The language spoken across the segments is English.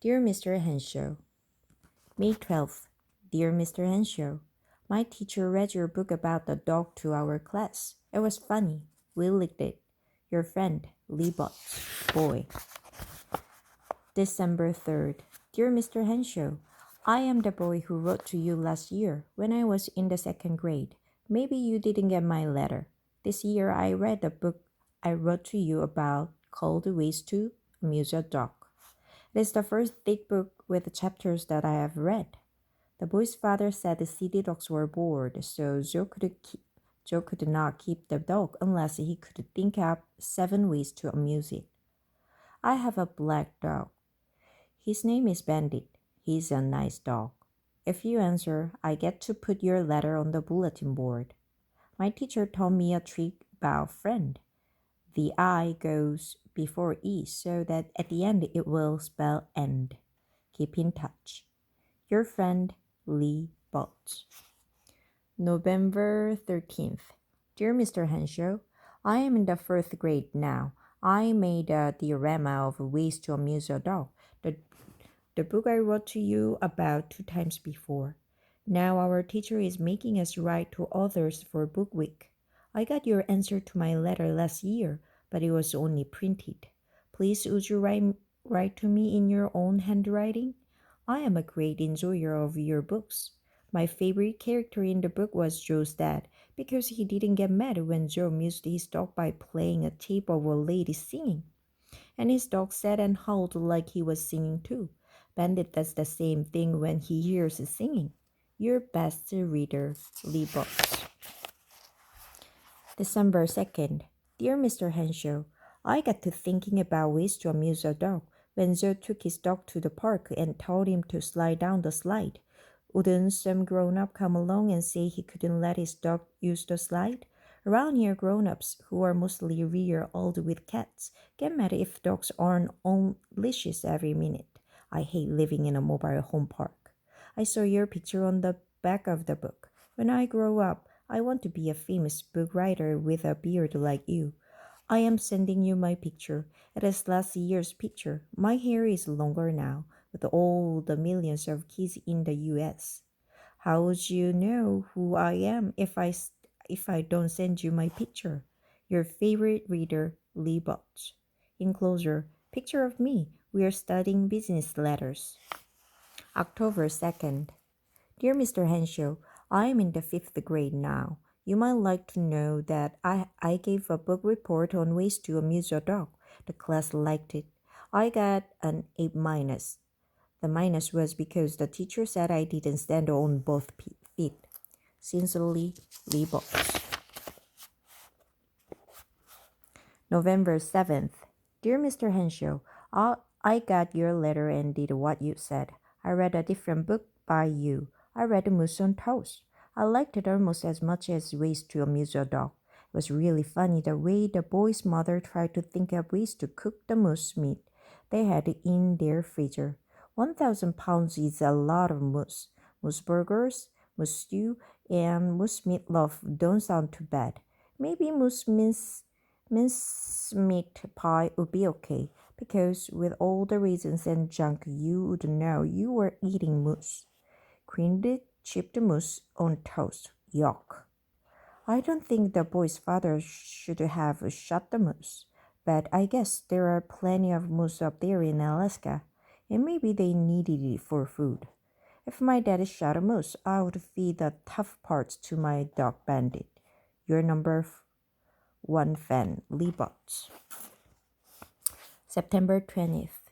Dear Mr. Henshaw, May 12th. Dear Mr. Henshaw, my teacher read your book about the dog to our class. It was funny. We liked it. Your friend, Libot, boy. December 3rd. Dear Mr. Henshaw, I am the boy who wrote to you last year when I was in the second grade. Maybe you didn't get my letter. This year I read the book I wrote to you about called Ways to Amuse Your Dog. It is the first thick book with chapters that I have read. The boy's father said the city dogs were bored, so Joe could not keep the dog unless he could think up 7 ways to amuse it. I have a black dog. His name is Bandit. He's a nice dog. If you answer, I get to put your letter on the bulletin board. My teacher taught me a trick about friend. The I goes before E so that at the end it will spell end. Keep in touch. Your friend, Lee Bott. November 13th. Dear Mr. Henshaw, I am in the 4th grade now. I made a diorama of ways to amuse a dog. The book I wrote to you about 2 times before. Now our teacher is making us write to others for book week. I got your answer to my letter last year, but it was only printed. Please would you write to me in your own handwriting? I am a great enjoyer of your books. My favorite character in the book was Joe's dad, because he didn't get mad when Joe amused his dog by playing a tape of a lady singing. And his dog sat and howled like he was singing too. Bandit does the same thing when he hears singing. Your best reader, Lee Botts. December 2nd. Dear Mr. Henshaw, I got to thinking about ways to amuse a dog when Joe took his dog to the park and told him to slide down the slide. Wouldn't some grown-up come along and say he couldn't let his dog use the slide? Around here, grown-ups, who are mostly rear old with cats, get mad if dogs aren't on leashes every minute. I hate living in a mobile home park. I saw your picture on the back of the book. When I grow up, I want to be a famous book writer with a beard like you. I am sending you my picture. It is last year's picture. My hair is longer now, with all the millions of kids in the U.S. How would you know who I am if I don't send you my picture? Your favorite reader, Lee Bott. Enclosure, picture of me. We are studying business letters. October 2nd. Dear Mr. Henshaw, I am in the 5th grade now. You might like to know that I gave a book report on ways to amuse your dog. The class liked it. I got an A-. The minus was because the teacher said I didn't stand on both feet. Sincerely, Lee Bott. November 7th. Dear Mr. Henshaw, I got your letter and did what you said. I read a different book by you. I read Moose on Toast. I liked it almost as much as Ways to Amuse Your Dog. It was really funny the way the boy's mother tried to think up ways to cook the moose meat they had in their freezer. 1,000 pounds is a lot of moose. Moose burgers, moose stew, and moose meatloaf don't sound too bad. Maybe mincemeat pie would be okay, because with all the raisins and junk you would know you were eating moose. Creamed chipped moose on toast. Yuck. I don't think the boy's father should have shot the moose, but I guess there are plenty of moose up there in Alaska, and maybe they needed it for food. If my dad shot a moose, I would feed the tough parts to my dog Bandit. Your number 1 fan, Lee Bott. September 20th.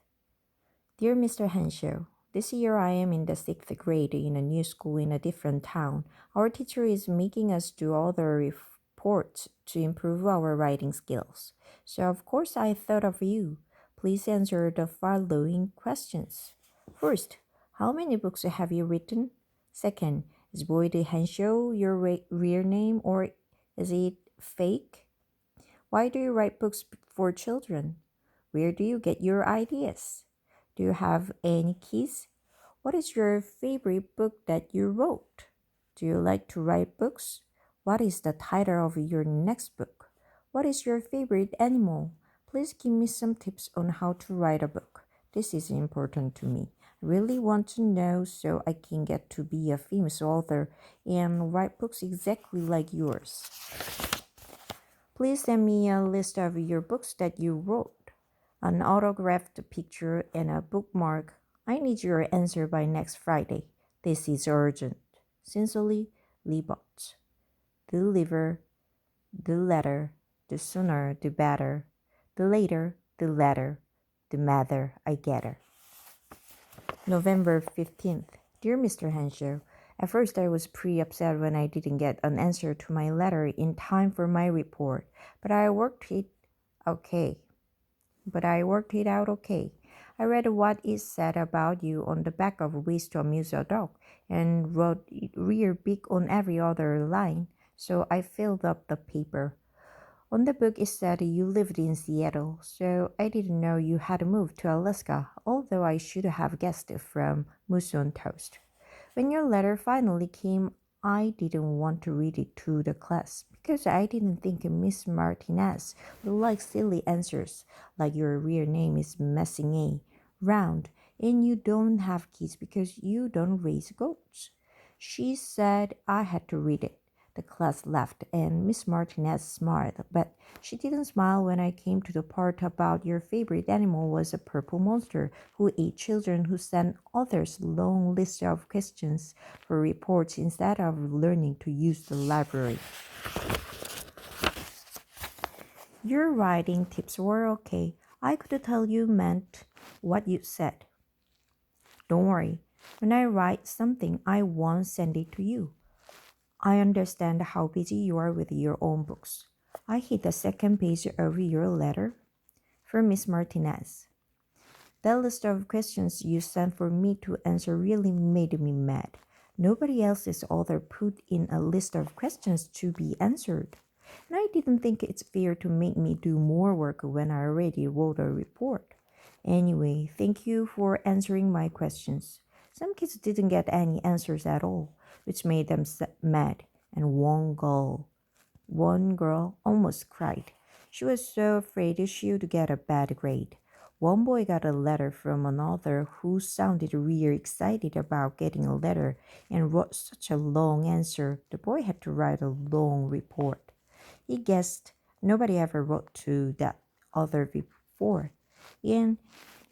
Dear Mr. Henshaw, this year I am in the 6th grade in a new school in a different town. Our teacher is making us do other reports to improve our writing skills. So of course I thought of you. Please answer the following questions. First, how many books have you written? Second, is Boyd Henshaw your real name or is it fake? Why do you write books for children? Where do you get your ideas? Do you have any kids? What is your favorite book that you wrote? Do you like to write books? What is the title of your next book? What is your favorite animal? Please give me some tips on how to write a book. This is important to me. I really want to know so I can get to be a famous author and write books exactly like yours. Please send me a list of your books that you wrote, an autographed picture, and a bookmark. I need your answer by next Friday. This is urgent. Sincerely, Libot. Deliver the letter. The sooner, the better. The later, the latter. The madder I get her. November 15th. Dear Mr. Henshaw, at first I was pretty upset when I didn't get an answer to my letter in time for my report, but I worked it out okay. I read what it said about you on the back of Ways to Amuse a Dog and wrote it real big on every other line, so I filled up the paper. On the book it said you lived in Seattle, so I didn't know you had moved to Alaska, although I should have guessed it from Moose on Toast. When your letter finally came, I didn't want to read it to the class because I didn't think Miss Martinez would like silly answers, like your real name is Messing round, and you don't have kids because you don't raise goats. She said I had to read it. The class laughed, and Miss Martinez smiled, but she didn't smile when I came to the part about your favorite animal was a purple monster who ate children who sent others long lists of questions for reports instead of learning to use the library. Your writing tips were okay. I could tell you meant what you said. Don't worry. When I write something, I won't send it to you. I understand how busy you are with your own books. I hit the second page of your letter. For Miss Martinez. That list of questions you sent for me to answer really made me mad. Nobody else's author put in a list of questions to be answered. And I didn't think it's fair to make me do more work when I already wrote a report. Anyway, thank you for answering my questions. Some kids didn't get any answers at all, which made them mad, and one girl almost cried. She was so afraid she would get a bad grade. One boy got a letter from another who sounded real excited about getting a letter and wrote such a long answer. The boy had to write a long report. He guessed nobody ever wrote to that author before, and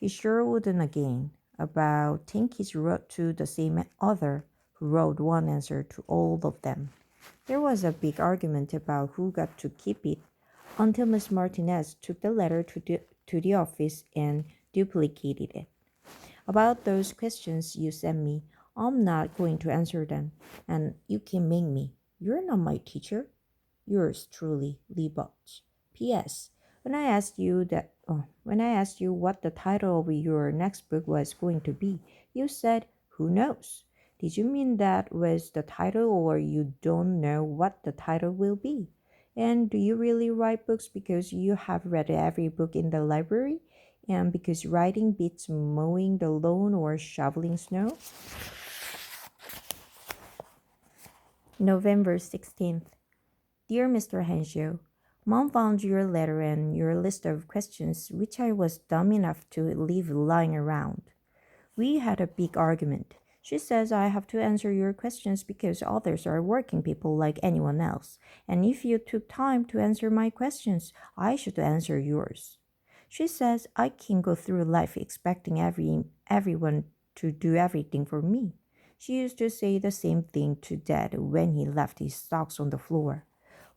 he sure wouldn't again. About 10 kids wrote to the same author, who wrote one answer to all of them. There was a big argument about who got to keep it until Miss Martinez took the letter to the office and duplicated it. About those questions you sent me, I'm not going to answer them, and you can make me. You're not my teacher. Yours truly, Lee Butch. P.S. When I asked you what the title of your next book was going to be, you said, "Who knows?" Did you mean that was the title, or you don't know what the title will be? And do you really write books because you have read every book in the library? And because writing beats mowing the lawn or shoveling snow? November 16th. Dear Mr. Henshaw, Mom found your letter and your list of questions, which I was dumb enough to leave lying around. We had a big argument. She says I have to answer your questions because authors are working people like anyone else, and if you took time to answer my questions, I should answer yours. She says I can go through life expecting everyone to do everything for me. She used to say the same thing to Dad when he left his socks on the floor.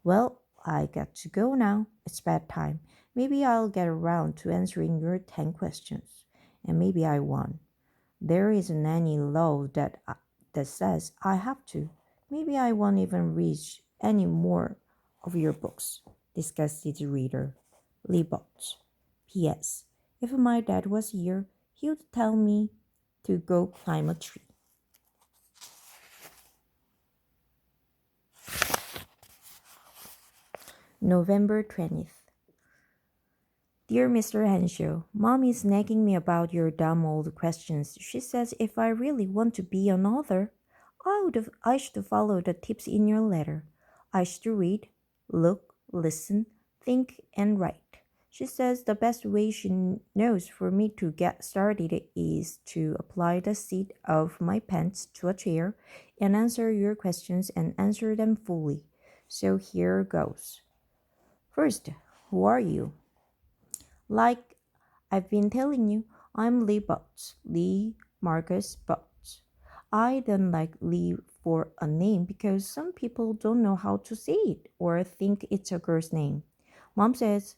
Well, I got to go now. It's bedtime. Maybe I'll get around to answering your 10 questions. And maybe I won't. There isn't any law that says I have to. Maybe I won't even read any more of your books. Disgusted reader. Libot. P.S. If my dad was here, he would tell me to go climb a tree. November 20th. Dear Mr. Henshaw, Mom is nagging me about your dumb old questions. She says if I really want to be an author, I should follow the tips in your letter. I should read, look, listen, think, and write. She says the best way she knows for me to get started is to apply the seat of my pants to a chair and answer your questions and answer them fully. So here goes. First, who are you? Like I've been telling you, I'm Lee Butts, Lee Marcus Butts. I don't like Lee for a name because some people don't know how to say it or think it's a girl's name. Mom says,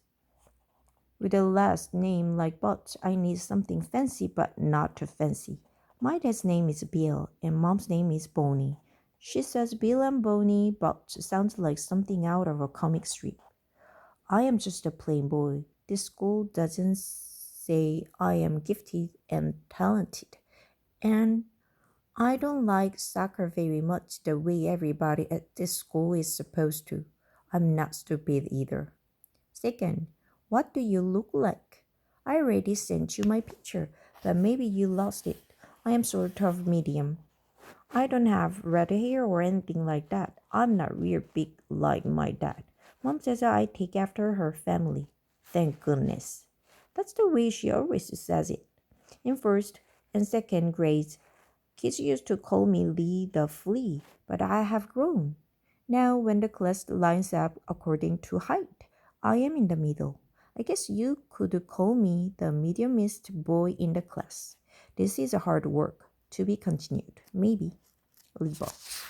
with a last name like Butts, I need something fancy but not too fancy. My dad's name is Bill and mom's name is Bonnie. She says Bill and Bonnie Butts sounds like something out of a comic strip. I am just a plain boy. This school doesn't say I am gifted and talented. And I don't like soccer very much the way everybody at this school is supposed to. I'm not stupid either. Second, what do you look like? I already sent you my picture, but maybe you lost it. I am sort of medium. I don't have red hair or anything like that. I'm not real big like my dad. Mom says I take after her family. Thank goodness. That's the way she always says it. In first and second grades, kids used to call me Lee the Flea, but I have grown. Now when the class lines up according to height, I am in the middle. I guess you could call me the mediumest boy in the class. This is hard work. To be continued. Maybe. Leave off.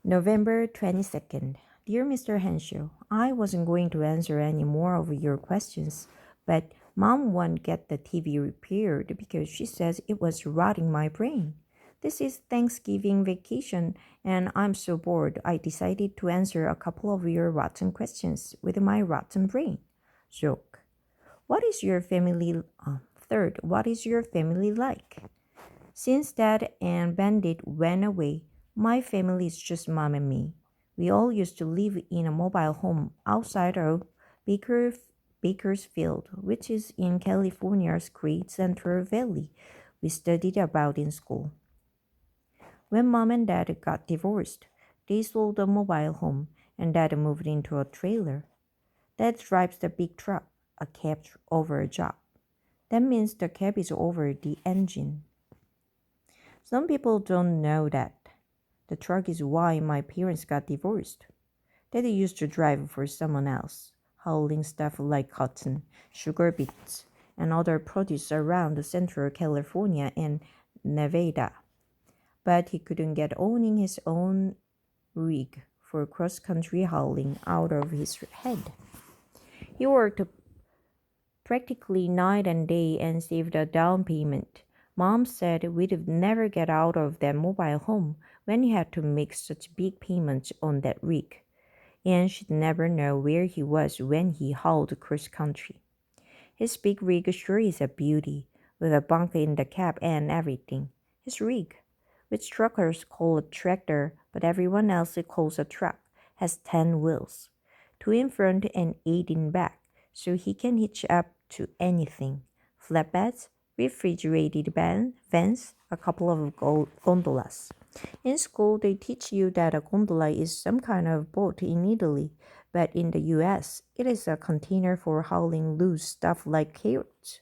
November 22nd. Dear Mr. Henshaw, I wasn't going to answer any more of your questions, but Mom won't get the TV repaired because she says it was rotting my brain. This is Thanksgiving vacation and I'm so bored I decided to answer a couple of your rotten questions with my rotten brain. Joke. What is your family like? Since Dad and Bandit went away, my family is just Mom and me. We all used to live in a mobile home outside of Bakersfield, which is in California's Great Central Valley we studied about in school. When Mom and Dad got divorced, they sold the mobile home and Dad moved into a trailer. Dad drives the big truck, a cab over a job. That means the cab is over the engine. Some people don't know that. The truck is why my parents got divorced. Dad used to drive for someone else, hauling stuff like cotton, sugar beets, and other produce around Central California and Nevada. But he couldn't get owning his own rig for cross-country hauling out of his head. He worked practically night and day and saved a down payment. Mom said we'd never get out of that mobile home when he had to make such big payments on that rig. And she'd never know where he was when he hauled cross-country. His big rig sure is a beauty, with a bunk in the cab and everything. His rig, which truckers call a tractor but everyone else calls a truck, has 10 wheels, 2 in front and 8 in back, so he can hitch up to anything. Flatbeds, refrigerated vans, a couple of gondolas. In school, they teach you that a gondola is some kind of boat in Italy, but in the US, it is a container for hauling loose stuff like carrots.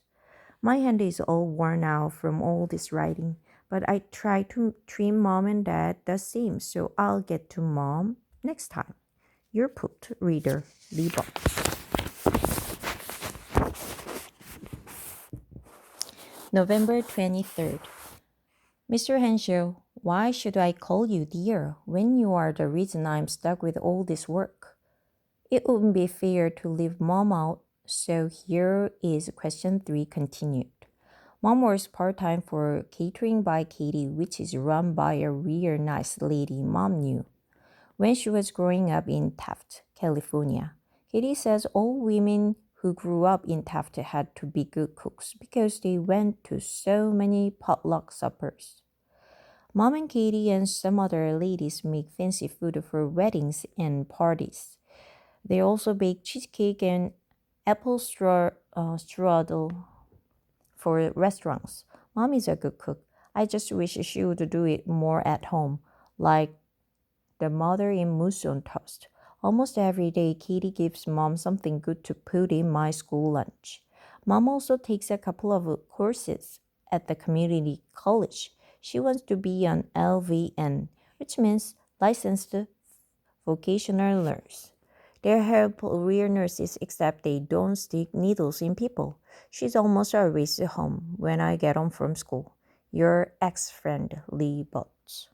My hand is all worn out from all this writing, but I try to treat Mom and Dad the same, so I'll get to Mom next time. Your put reader, Lee Box. November 23rd. Mr. Henshaw, why should I call you dear when you are the reason I'm stuck with all this work? It wouldn't be fair to leave Mom out, so here is question 3 continued. Mom works part-time for Catering by Katie, which is run by a real nice lady Mom knew when she was growing up in Taft, California. Katie says all women who grew up in Taft had to be good cooks because they went to so many potluck suppers. Mom and Katie and some other ladies make fancy food for weddings and parties. They also bake cheesecake and apple strudel for restaurants. Mom is a good cook. I just wish she would do it more at home, like the mother in Mousse on Toast. Almost every day, Katie gives Mom something good to put in my school lunch. Mom also takes a couple of courses at the community college. She wants to be an LVN, which means licensed vocational nurse. They help real nurses except they don't stick needles in people. She's almost always home when I get home from school. Your ex-friend, Lee Butts.